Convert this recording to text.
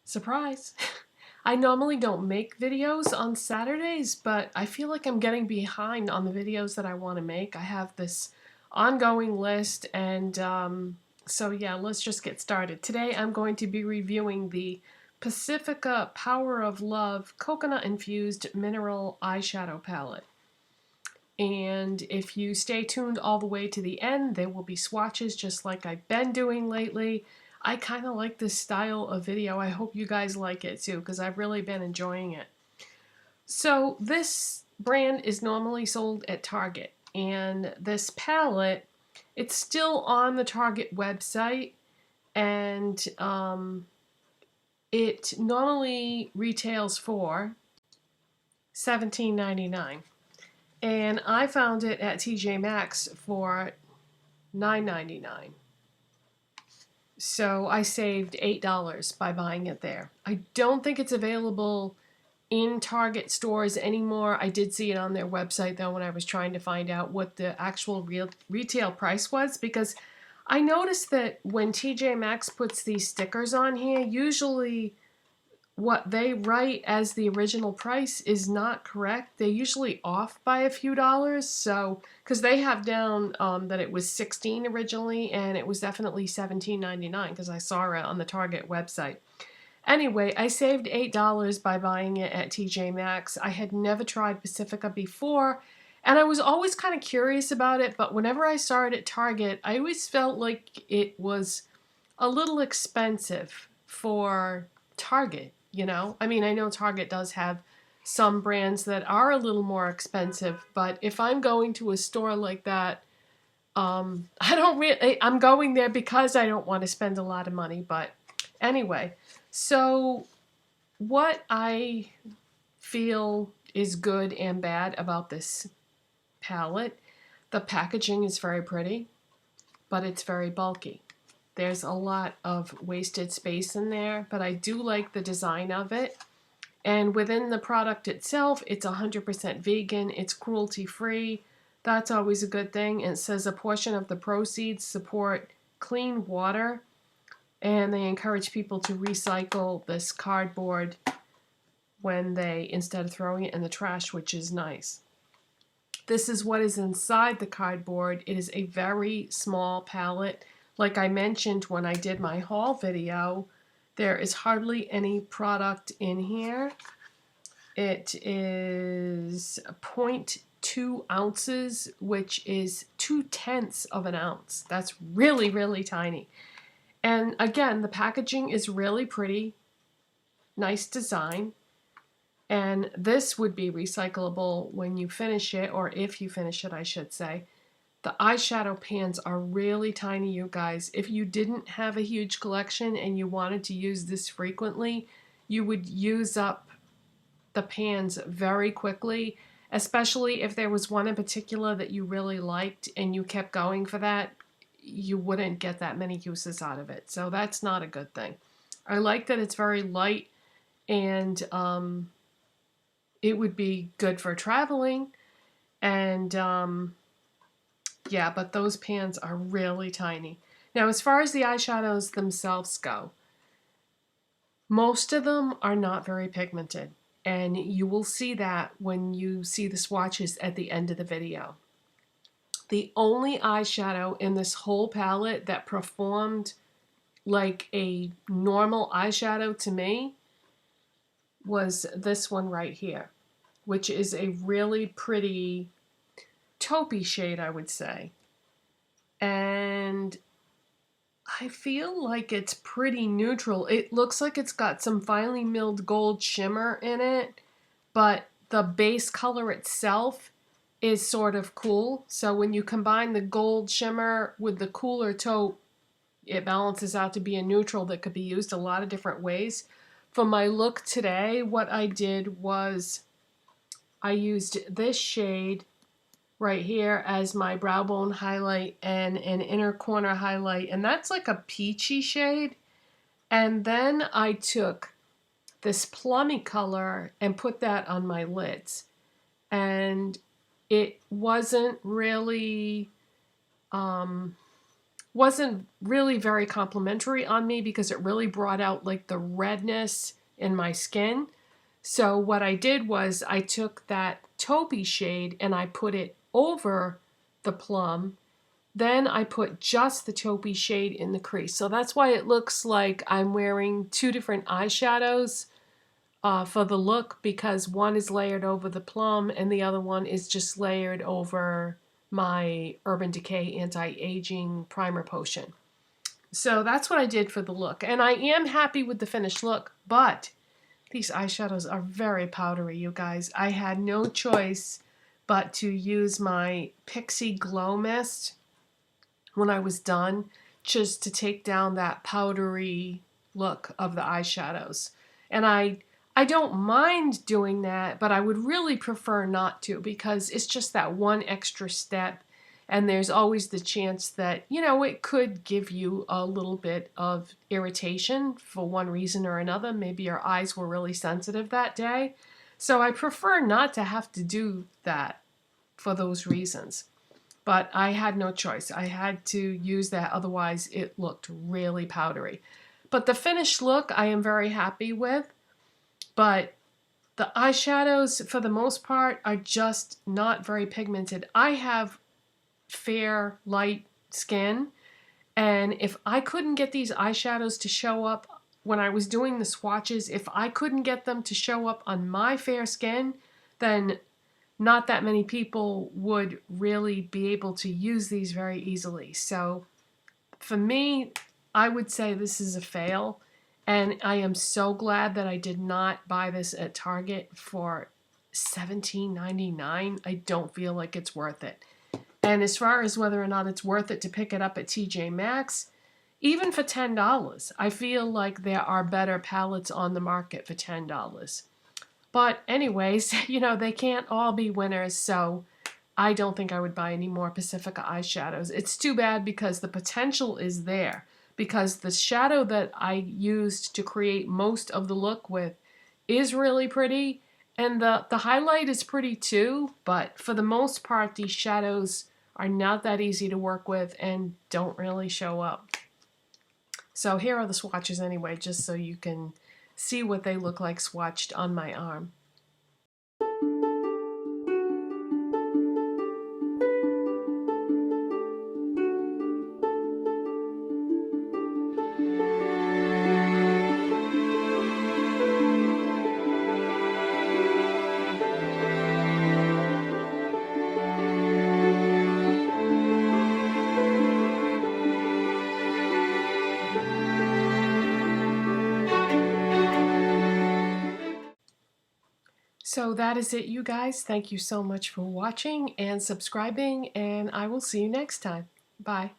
Surprise! I normally don't make videos on Saturdays, but I feel like I'm getting behind on the videos that I want to make. I have this ongoing list, and so yeah, let's just get started. Today I'm going to be reviewing the Pacifica Power of Love Coconut Infused Mineral Eyeshadow Palette. And if you stay tuned all the way to the end, there will be swatches just like I've been doing lately. I kind of like this style of video. I hope you guys like it too, because I've really been enjoying it. So this brand is normally sold at Target, and this palette, it's still on the Target website, and it normally retails for $17.99. And I found it at TJ Maxx for $9.99. So I saved $8 by buying it there. I don't think it's available in Target stores anymore. I did see it on their website though when I was trying to find out what the actual retail price was, because I noticed that when TJ Maxx puts these stickers on here, usually what they write as the original price is not correct. They're usually off by a few dollars. So, because they have down that it was $16 originally, and it was definitely $17.99 because I saw it on the Target website. Anyway, I saved $8 by buying it at TJ Maxx. I had never tried Pacifica before, and I was always kind of curious about it, but whenever I saw it at Target, I always felt like it was a little expensive for Target. You know, I mean, I know Target does have some brands that are a little more expensive, but if I'm going to a store like that, I'm going there because I don't want to spend a lot of money. But anyway, so what I feel is good and bad about this palette: the packaging is very pretty, but it's very bulky. There's a lot of wasted space in there, but I do like the design of it. And within the product itself, it's 100% vegan, it's cruelty-free. That's always a good thing. And it says a portion of the proceeds support clean water, and they encourage people to recycle this cardboard when they, instead of throwing it in the trash, which is nice. This is what is inside the cardboard. It is a very small palette. Like I mentioned when I did my haul video, there is hardly any product in here. It is 0.2 ounces, which is 2/10 of an ounce. That's really, really tiny. And again, the packaging is really pretty, nice design. And this would be recyclable when you finish it, or if you finish it, I should say. The eyeshadow pans are really tiny, you guys. If you didn't have a huge collection and you wanted to use this frequently, you would use up the pans very quickly, especially if there was one in particular that you really liked and you kept going for that. You wouldn't get that many uses out of it. So that's not a good thing. I like that it's very light, and it would be good for traveling. And yeah, but those pans are really tiny. Now, as far as the eyeshadows themselves go, most of them are not very pigmented, and you will see that when you see the swatches at the end of the video. The only eyeshadow in this whole palette that performed like a normal eyeshadow to me was this one right here, which is a really pretty taupey shade, I would say. And I feel like it's pretty neutral. It looks like it's got some finely milled gold shimmer in it, but the base color itself is sort of cool. So when you combine the gold shimmer with the cooler taupe, it balances out to be a neutral that could be used a lot of different ways. For my look today, what I did was I used this shade right here as my brow bone highlight and an inner corner highlight, and that's like a peachy shade. And then I took this plummy color and put that on my lids, and it wasn't really wasn't really very complimentary on me because it really brought out like the redness in my skin. So what I did was I took that taupey shade and I put it over the plum. Then I put just the taupey shade in the crease. So that's why it looks like I'm wearing two different eyeshadows for the look, because one is layered over the plum and the other one is just layered over my Urban Decay Anti-Aging Primer Potion. So that's what I did for the look. And I am happy with the finished look, but these eyeshadows are very powdery, you guys. I had no choice but to use my Pixi Glow Mist when I was done, just to take down that powdery look of the eyeshadows. And I don't mind doing that, but I would really prefer not to, because it's just that one extra step, and there's always the chance that, you know, it could give you a little bit of irritation for one reason or another. Maybe your eyes were really sensitive that day. So I prefer not to have to do that for those reasons. But I had no choice. I had to use that, otherwise it looked really powdery. But the finished look I am very happy with. But the eyeshadows, for the most part, are just not very pigmented. I have fair, light skin, and if I couldn't get these eyeshadows to show up when I was doing the swatches, if I couldn't get them to show up on my fair skin, then not that many people would really be able to use these very easily. So for me, I would say this is a fail. And I am so glad that I did not buy this at Target for $17.99. I don't feel like it's worth it. And as far as whether or not it's worth it to pick it up at TJ Maxx, even for $10, I feel like there are better palettes on the market for $10. But anyways, you know, they can't all be winners, so I don't think I would buy any more Pacifica eyeshadows. It's too bad because the potential is there. Because the shadow that I used to create most of the look with is really pretty, and the highlight is pretty too, but for the most part these shadows are not that easy to work with and don't really show up. So here are the swatches anyway, just so you can see what they look like swatched on my arm. So that is it, you guys. Thank you so much for watching and subscribing, and I will see you next time. Bye.